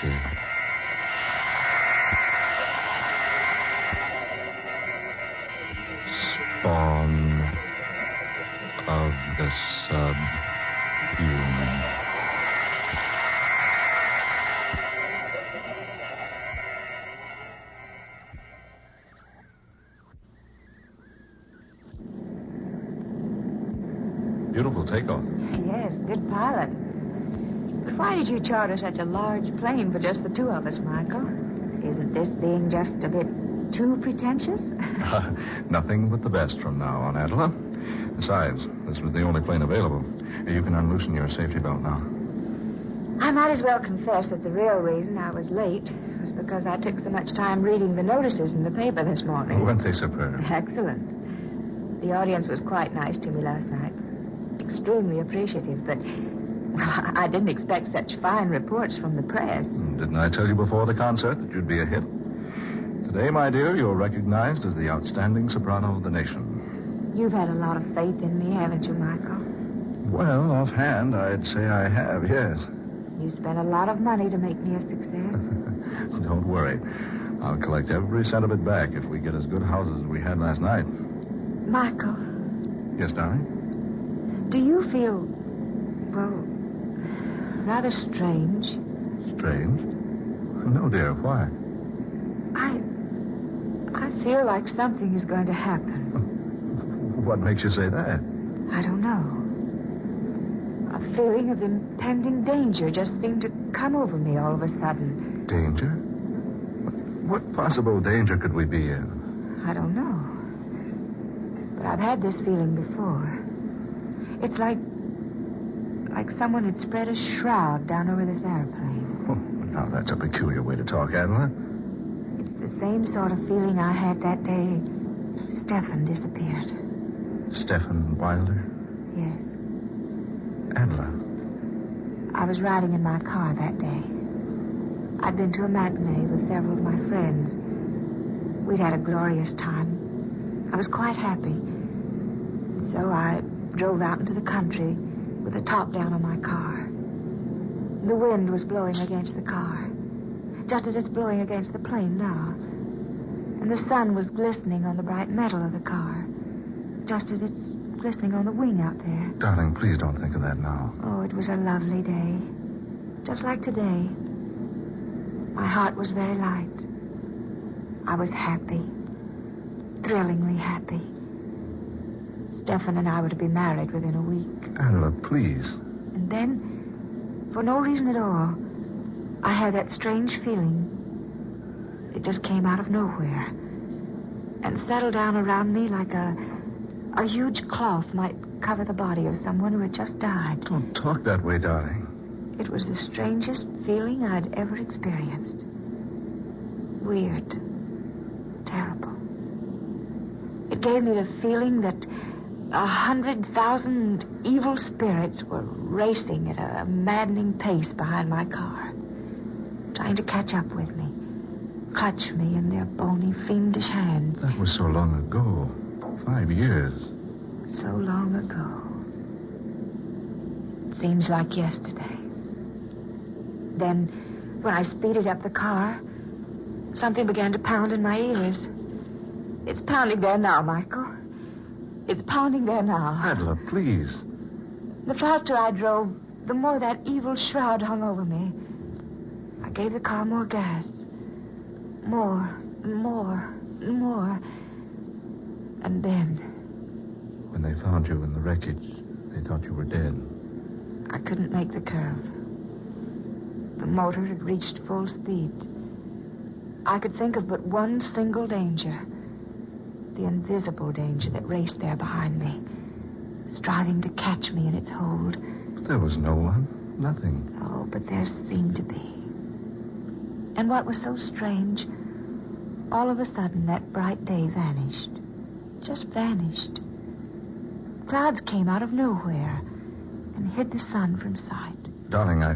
see. Spawn of the subhuman. Beautiful takeoff. Yes, good pilot. But why did you charter such a large plane for just the two of us, Michael? Isn't this being just a bit too pretentious? Nothing but the best from now on, Adela. Besides, this was the only plane available. You can unloosen your safety belt now. I might as well confess that the real reason I was late was because I took so much time reading the notices in the paper this morning. Weren't they superb? Excellent. The audience was quite nice to me last night. Extremely appreciative, but I didn't expect such fine reports from the press. Didn't I tell you before the concert that you'd be a hit? Today, my dear, you're recognized as the outstanding soprano of the nation. You've had a lot of faith in me, haven't you, Michael? Well, offhand, I'd say I have, yes. You spent a lot of money to make me a success. Don't worry. I'll collect every cent of it back if we get as good houses as we had last night. Michael. Yes, darling? Do you feel, well, rather strange? Strange? No, dear. Why? I feel like something is going to happen. What makes you say that? I don't know. A feeling of impending danger just seemed to come over me all of a sudden. Danger? What possible danger could we be in? I don't know. But I've had this feeling before. It's like someone had spread a shroud down over this airplane. Oh, now that's a peculiar way to talk, Adela. It's the same sort of feeling I had that day Stefan disappeared. Stefan Wilder? Yes. Adela. I was riding in my car that day. I'd been to a matinee with several of my friends. We'd had a glorious time. I was quite happy. So I drove out into the country with the top down on my car. The wind was blowing against the car, just as it's blowing against the plane now. And the sun was glistening on the bright metal of the car, just as it's glistening on the wing out there. Darling, please don't think of that now. Oh, it was a lovely day. Just like today. My heart was very light. I was happy. Thrillingly happy. Stefan and I were to be married within a week. Adela, please. And then, for no reason at all, I had that strange feeling. It just came out of nowhere and settled down around me like a huge cloth might cover the body of someone who had just died. Don't talk that way, darling. It was the strangest feeling I'd ever experienced. Weird. Terrible. It gave me the feeling that 100,000 evil spirits were racing at a maddening pace behind my car, trying to catch up with me, clutch me in their bony, fiendish hands. That was so long ago. 5 years. So long ago. It seems like yesterday. Then, when I speeded up the car, something began to pound in my ears. It's pounding there now, Michael. It's pounding there now. Adela, please. The faster I drove, the more that evil shroud hung over me. I gave the car more gas. More and more and more. And then... When they found you in the wreckage, they thought you were dead. I couldn't make the curve. The motor had reached full speed. I could think of but one single danger. The invisible danger that raced there behind me, striving to catch me in its hold. But there was no one. Nothing. Oh, but there seemed to be. And what was so strange, all of a sudden that bright day vanished. Just vanished. Clouds came out of nowhere and hid the sun from sight. Darling, I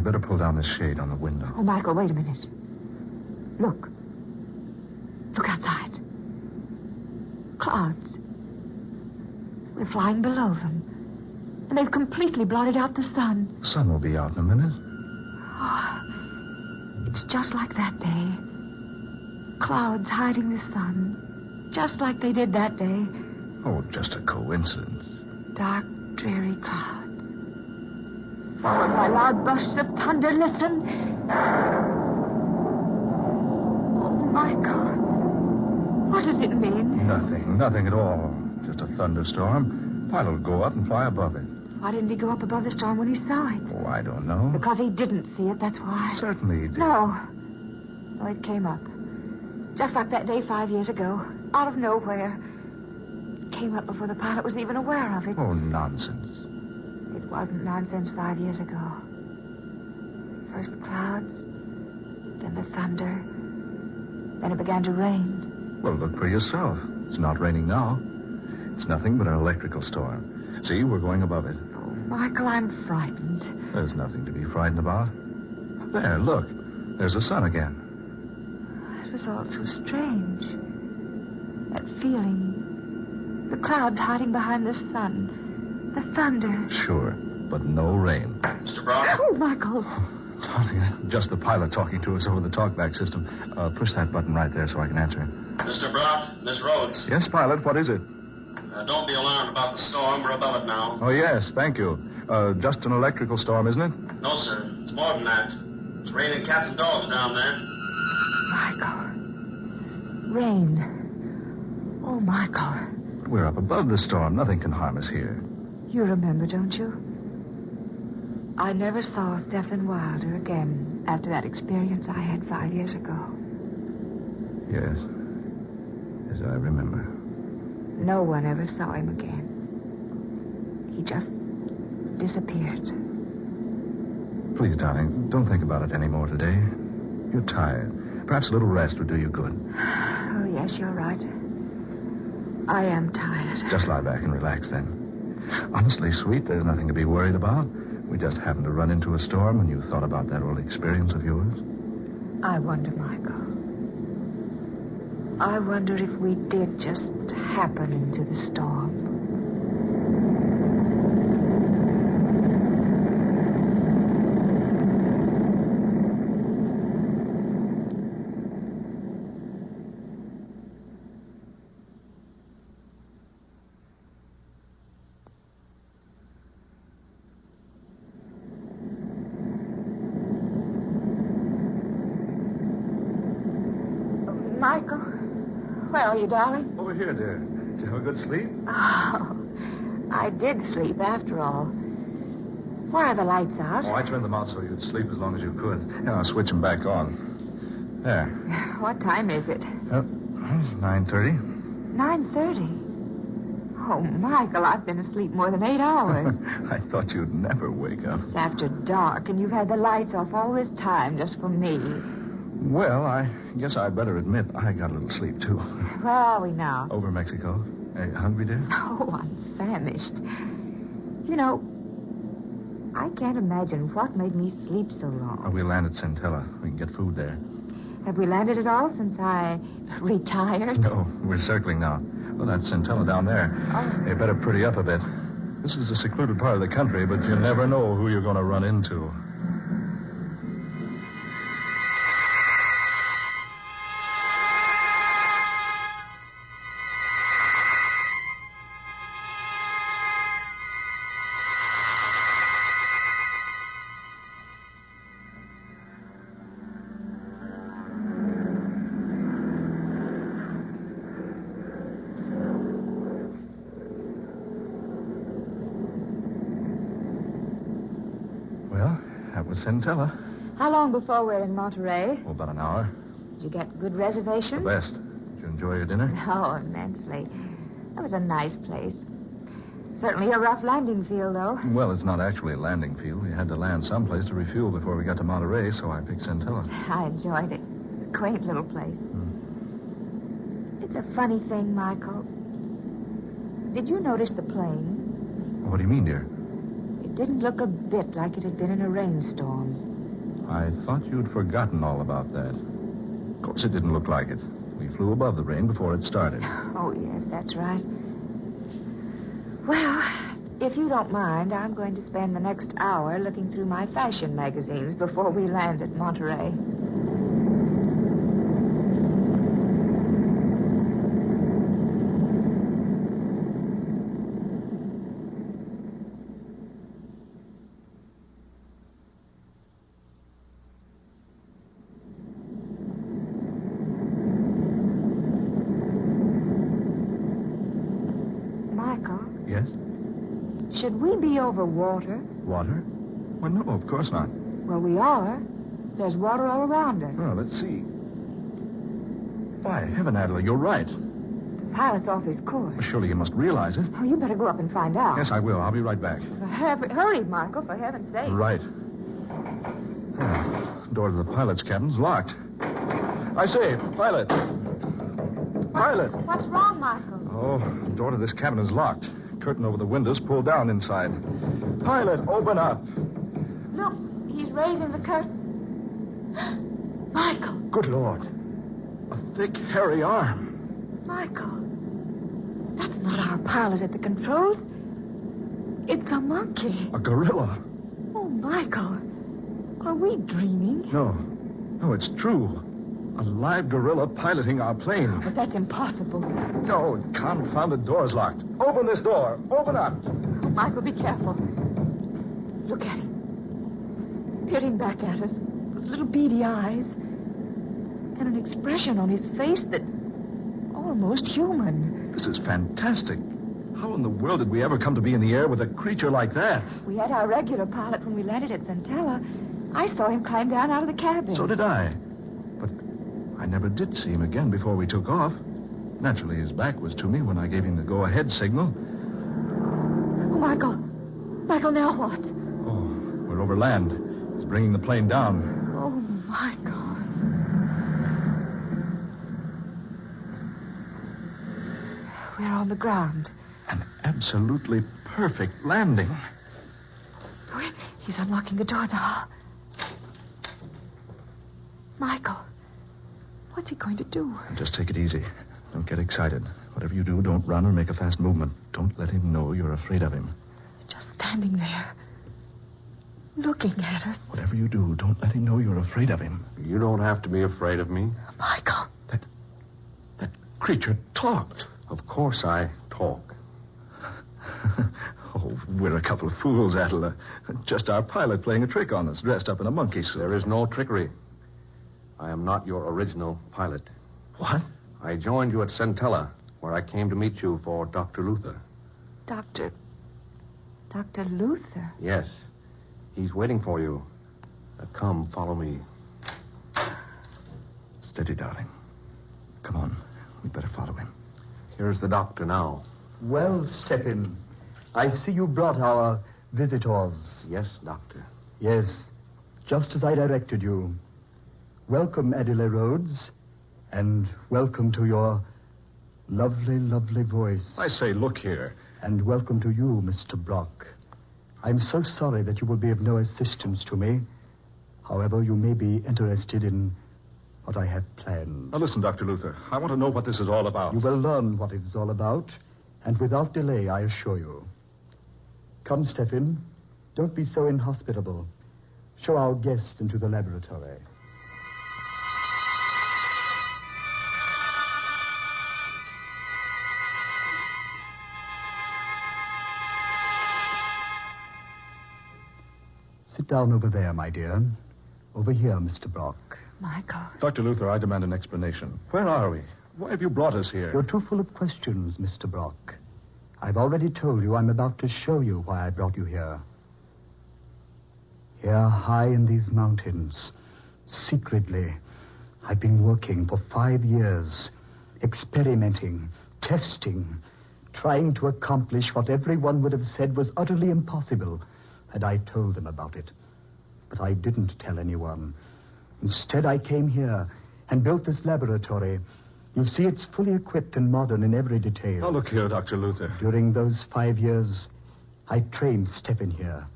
better pull down the shade on the window. Oh, Michael, wait a minute. Look. Look outside. Clouds. We're flying below them. And they've completely blotted out the sun. The sun will be out in a minute. Oh, It's just like that day. Clouds hiding the sun, just like they did that day. Oh, just a coincidence. Dark, dreary clouds, followed by loud bursts of thunder. Listen. Oh, Michael. What does it mean? Nothing at all. Just a thunderstorm. Pilot will go up and fly above it. Why didn't he go up above the storm when he saw it? Oh, I don't know. Because he didn't see it, that's why. Certainly he did. No, it came up. Just like that day 5 years ago. Out of nowhere. It came up before the pilot was even aware of it. Oh, nonsense. It wasn't nonsense 5 years ago. First clouds, then the thunder, then it began to rain. Well, look for yourself. It's not raining now. It's nothing but an electrical storm. See, we're going above it. Oh, Michael, I'm frightened. There's nothing to be frightened about. There, look. There's the sun again. It was all so strange. That feeling. The clouds hiding behind the sun. The thunder. Sure, but no rain. Mr. Brown? Oh, Michael. Darling, just the pilot talking to us over the talkback system. Push that button right there so I can answer him. Mr. Brown, Miss Rhodes. Yes, pilot, what is it? Don't be alarmed about the storm. We're above it now. Oh, yes, thank you. Just an electrical storm, isn't it? No, sir. It's more than that. It's raining cats and dogs down there. Michael. Rain. Oh, Michael. We're up above the storm. Nothing can harm us here. You remember, don't you? I never saw Stephen Wilder again after that experience I had 5 years ago. Yes. Yes, I remember. No one ever saw him again. He just disappeared. Please, darling, don't think about it anymore today. You're tired. Perhaps a little rest would do you good. Oh, yes, you're right. I am tired. Just lie back and relax then. Honestly, sweet, there's nothing to be worried about. We just happened to run into a storm and you thought about that old experience of yours. I wonder, Michael. I wonder if we did just happen into the storm. Michael, where are you, darling? Over here, dear. Did you have a good sleep? Oh, I did sleep after all. Why are the lights out? Oh, I turned them out so you'd sleep as long as you could. Now I'll switch them back on. There. What time is it? 9:30. 9:30. Oh, Michael, I've been asleep more than 8 hours. I thought you'd never wake up. It's after dark, and you've had the lights off all this time just for me. Well, I guess I'd better admit I got a little sleep, too. Where are we now? Over Mexico. Hey, hungry, dear? Oh, I'm famished. You know, I can't imagine what made me sleep so long. We land at Centella. We can get food there. Have we landed at all since I retired? No, we're circling now. Well, that's Centella down there. Oh. You better pretty up a bit. This is a secluded part of the country, but you never know who you're going to run into. Centella. How long before we're in Monterey? Oh, about an hour. Did you get good reservations? The best. Did you enjoy your dinner? Oh, immensely. That was a nice place. Certainly a rough landing field, though. Well, it's not actually a landing field. We had to land someplace to refuel before we got to Monterey, so I picked Centella. I enjoyed it. A quaint little place. It's a funny thing, Michael. Did you notice the plane? What do you mean, dear? It didn't look a bit like it had been in a rainstorm. I thought you'd forgotten all about that. Of course, it didn't look like it. We flew above the rain before it started. Oh, yes, that's right. Well, if you don't mind, I'm going to spend the next hour looking through my fashion magazines before we land at Monterey. Should we be over water? Water? Well, no, of course not. Well, we are. There's water all around us. Well, let's see. By heaven, Adela, you're right. The pilot's off his course. Well, surely you must realize it. Oh, you better go up and find out. Yes, I will. I'll be right back. Hurry, Michael, for heaven's sake. Right. Oh, door to the pilot's cabin's locked. I say, pilot. Pilot. What's wrong, Michael? Oh, the door to this cabin is locked. Curtain over the windows pulled down inside. Pilot, open up. Look, he's raising the curtain. Michael. Good Lord. A thick, hairy arm. Michael. That's not our pilot at the controls. It's a monkey. A gorilla. Oh, Michael. Are we dreaming? No, it's true. A live gorilla piloting our plane. But that's impossible. No, confounded door's locked. Open this door. Open up. Oh, Michael, be careful. Look at him. Peering back at us. Those little beady eyes. And an expression on his face that almost human. This is fantastic. How in the world did we ever come to be in the air with a creature like that? We had our regular pilot when we landed at Centella. I saw him climb down out of the cabin. So did I. But I never did see him again before we took off. Naturally, his back was to me when I gave him the go-ahead signal. Oh, Michael. Michael, now what? Oh, we're over land. He's bringing the plane down. Oh, Michael. We're on the ground. An absolutely perfect landing. Oh, he's unlocking the door now. Michael, what's he going to do? Just take it easy. Don't get excited. Whatever you do, don't run or make a fast movement. Don't let him know you're afraid of him. Just standing there, looking at us. Whatever you do, don't let him know you're afraid of him. You don't have to be afraid of me. Michael. That creature talked. Of course I talk. Oh, we're a couple of fools, Adela. Just our pilot playing a trick on us, dressed up in a monkey suit. There is no trickery. I am not your original pilot. What? I joined you at Centella, where I came to meet you for Dr. Luther. Dr. Luther? Yes. He's waiting for you. Come, follow me. Steady, darling. Come on. We'd better follow him. Here's the doctor now. Well, Stephen, I see you brought our visitors. Yes, doctor. Yes, just as I directed you. Welcome, Adela Rhodes, and welcome to your lovely, lovely voice. I say, look here. And welcome to you, Mr. Brock. I'm so sorry that you will be of no assistance to me. However, you may be interested in what I have planned. Now, listen, Dr. Luther. I want to know what this is all about. You will learn what it is all about, and without delay, I assure you. Come, Stephen. Don't be so inhospitable. Show our guest into the laboratory. Sit down over there, my dear. Over here, Mr. Brock. Michael. Dr. Luther, I demand an explanation. Where are we? Why have you brought us here? You're too full of questions, Mr. Brock. I've already told you I'm about to show you why I brought you here. Here, high in these mountains, secretly, I've been working for 5 years, experimenting, testing, trying to accomplish what everyone would have said was utterly impossible had I told them about it. But I didn't tell anyone. Instead, I came here and built this laboratory. You see, it's fully equipped and modern in every detail. Now, look here, Dr. Luther. During those 5 years, I trained Stephen here.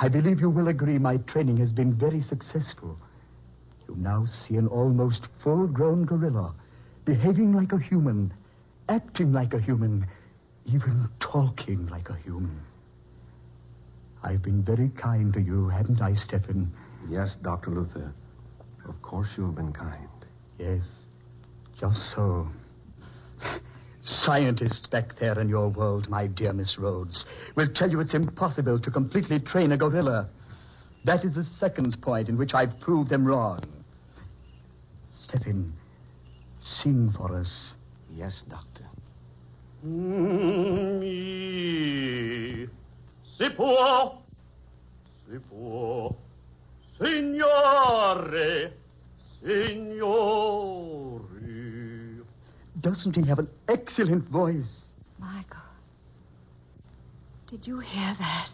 I believe you will agree my training has been very successful. You now see an almost full-grown gorilla, behaving like a human, acting like a human, even talking like a human. I've been very kind to you, haven't I, Stephen? Yes, Dr. Luther. Of course you've been kind. Yes, just so. Scientists back there in your world, my dear Miss Rhodes, will tell you it's impossible to completely train a gorilla. That is the second point in which I've proved them wrong. Stephen, sing for us. Yes, Doctor. Si può. Si può. Signore. Signori. Doesn't he have an excellent voice? Michael, did you hear that?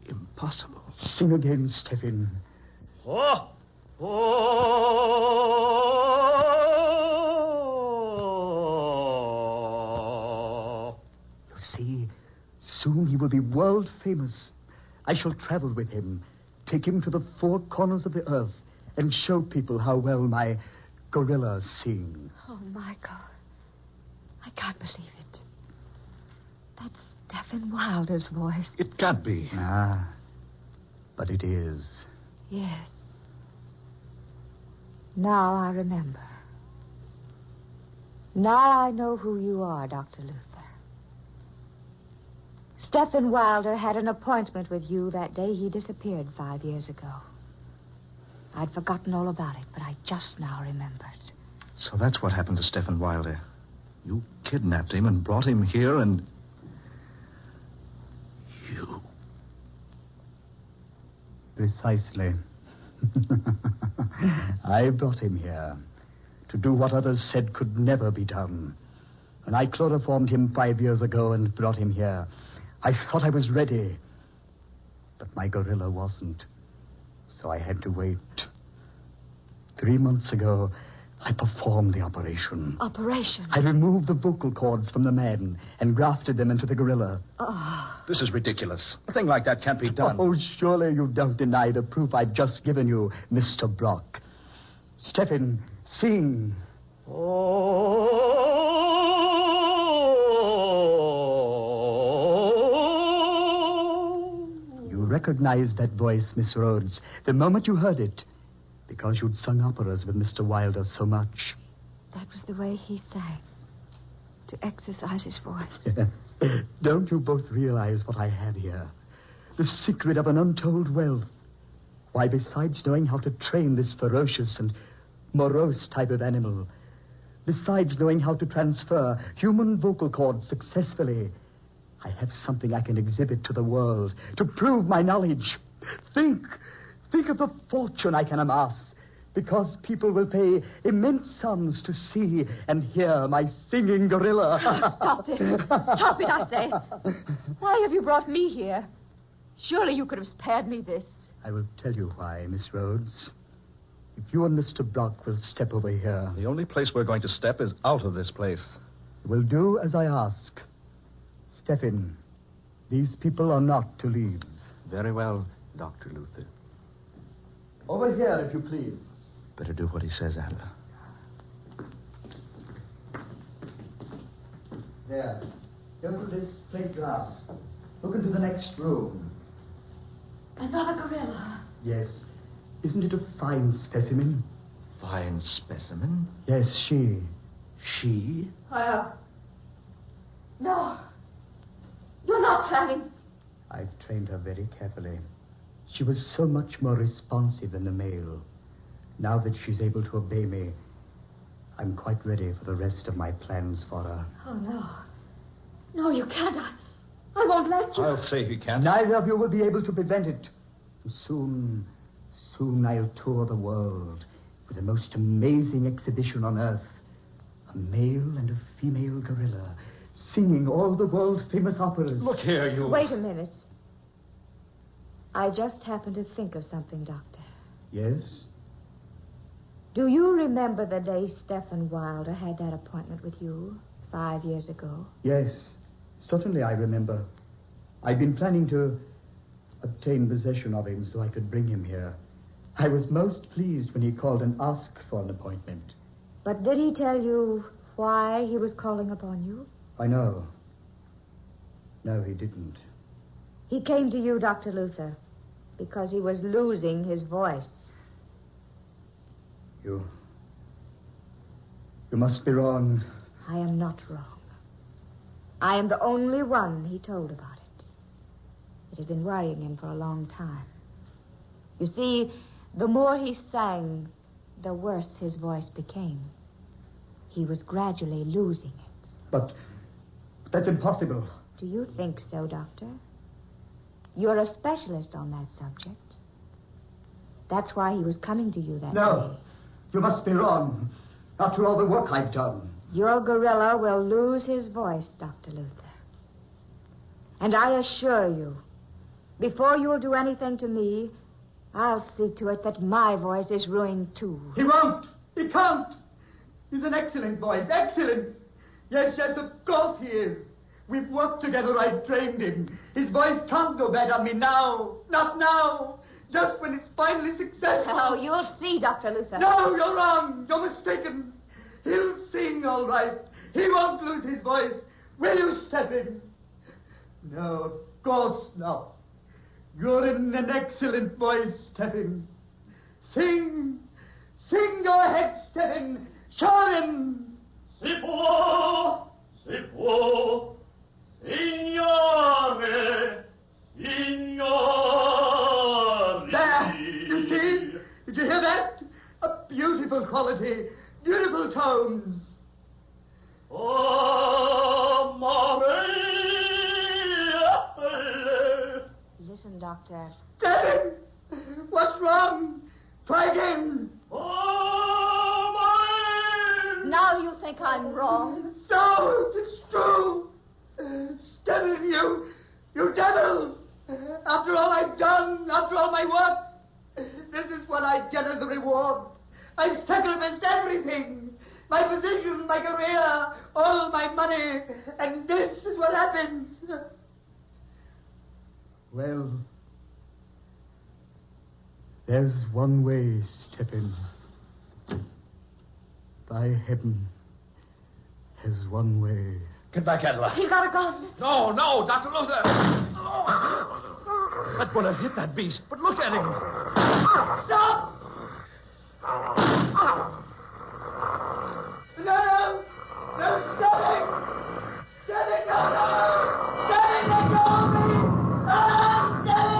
Impossible. Sing again, Stephen. Oh. Oh. You see, soon he will be world famous. I shall travel with him, take him to the four corners of the earth, and show people how well my gorilla sings. Oh, Michael, I can't believe it. That's Stephen Wilder's voice. It can't be. Ah, but it is. Yes. Now I remember. Now I know who you are, Dr. Luther. Stephen Wilder had an appointment with you that day he disappeared 5 years ago. I'd forgotten all about it, but I just now remembered. So that's what happened to Stephen Wilder. You kidnapped him and brought him here and... You... Precisely. I brought him here to do what others said could never be done. When I chloroformed him 5 years ago and brought him here, I thought I was ready. But my gorilla wasn't. So I had to wait. 3 months ago, I performed the operation. Operation? I removed the vocal cords from the man and grafted them into the gorilla. Oh. This is ridiculous. A thing like that can't be done. Oh, surely you don't deny the proof I've just given you, Mr. Brock. Stephen, sing. You recognized that voice, Miss Rhodes, the moment you heard it, because you'd sung operas with Mr. Wilder so much. That was the way he sang, to exercise his voice. Don't you both realize what I have here? The secret of an untold wealth. Why, besides knowing how to train this ferocious and morose type of animal, besides knowing how to transfer human vocal cords successfully, I have something I can exhibit to the world to prove my knowledge. Think of the fortune I can amass, because people will pay immense sums to see and hear my singing gorilla. Stop it. Stop it, I say. Why have you brought me here? Surely you could have spared me this. I will tell you why, Miss Rhodes. If you and Mr. Brock will step over here... The only place we're going to step is out of this place. You will do as I ask. Stephen, these people are not to leave. Very well, Dr. Luther. Over here, if you please. Better do what he says, Adler. There. Go to this plate glass. Look into the next room. Another gorilla. Yes. Isn't it a fine specimen? Fine specimen? Yes, she. She? Oh, no. No. You're not planning. I've trained her very carefully. She was so much more responsive than the male. Now that she's able to obey me, I'm quite ready for the rest of my plans for her. Oh, no. No, you can't. I won't let you. I'll say he can't. Neither of you will be able to prevent it. Soon I'll tour the world with the most amazing exhibition on earth. A male and a female gorilla singing all the world-famous operas. Look here, you... Wait a minute. I just happened to think of something, Doctor. Yes? Do you remember the day Stephen Wilder had that appointment with you 5 years ago? Yes, certainly I remember. I'd been planning to obtain possession of him so I could bring him here. I was most pleased when he called and asked for an appointment. But did he tell you why he was calling upon you? I know. No, he didn't. He came to you, Dr. Luther, because he was losing his voice. You must be wrong. I am not wrong. I am the only one he told about it. It had been worrying him for a long time. You see, the more he sang, the worse his voice became. He was gradually losing it. But that's impossible. Do you think so, Doctor? You're a specialist on that subject. That's why he was coming to you that day. No, you must be wrong. After all the work I've done. Your gorilla will lose his voice, Dr. Luther. And I assure you, before you'll do anything to me, I'll see to it that my voice is ruined, too. He won't. He can't. He's an excellent voice. Excellent. Yes, of course he is. We've worked together. I've trained him. His voice can't go bad on me now. Not now. Just when it's finally successful. Oh, you'll see, Dr. Luther. No, you're wrong. You're mistaken. He'll sing all right. He won't lose his voice. Will you step in? No, of course not. You're in an excellent voice, Stephen. Sing. Sing, go ahead, Stephen. Show him. Si può, signore, signori. There, you see? Did you hear that? A beautiful quality, beautiful tones. Oh, Maria. Listen, Doctor. Stephen, what's wrong? Try again. Oh, Maria. Now you think I'm wrong. No, it's true. Stephen, you devil. After all I've done, after all my work, this is what I get as a reward. I've sacrificed everything. My position, my career, all my money, and this is what happens. Well, there's one way, Stephen. By heaven, there's one way. Get back, Adela. He got a gun. No, Dr. Luther. That bullet hit that beast, but look at him. Stop! No, Stephen! Stephen, no! Stephen, let go of me! Stephen!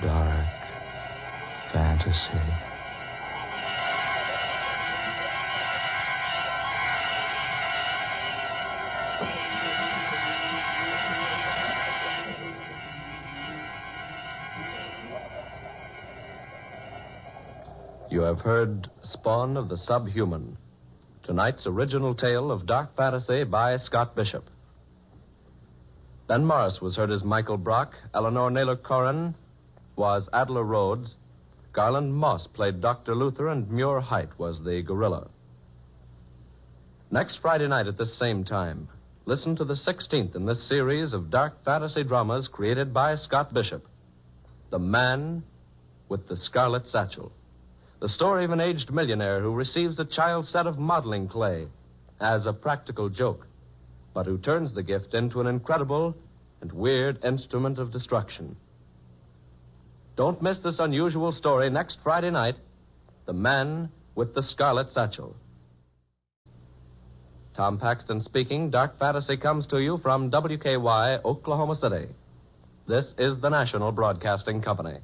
Dark fantasy. You have heard Spawn of the Subhuman, tonight's original tale of dark fantasy by Scott Bishop. Ben Morris was heard as Michael Brock, Eleanor Naylor Corrin was Adela Rhodes, Garland Moss played Dr. Luther, and Muir Height was the gorilla. Next Friday night at this same time, listen to the 16th in this series of dark fantasy dramas created by Scott Bishop, The Man with the Scarlet Satchel. The story of an aged millionaire who receives a child's set of modeling clay as a practical joke, but who turns the gift into an incredible and weird instrument of destruction. Don't miss this unusual story next Friday night, The Man with the Scarlet Satchel. Tom Paxton speaking. Dark Fantasy comes to you from WKY, Oklahoma City. This is the National Broadcasting Company.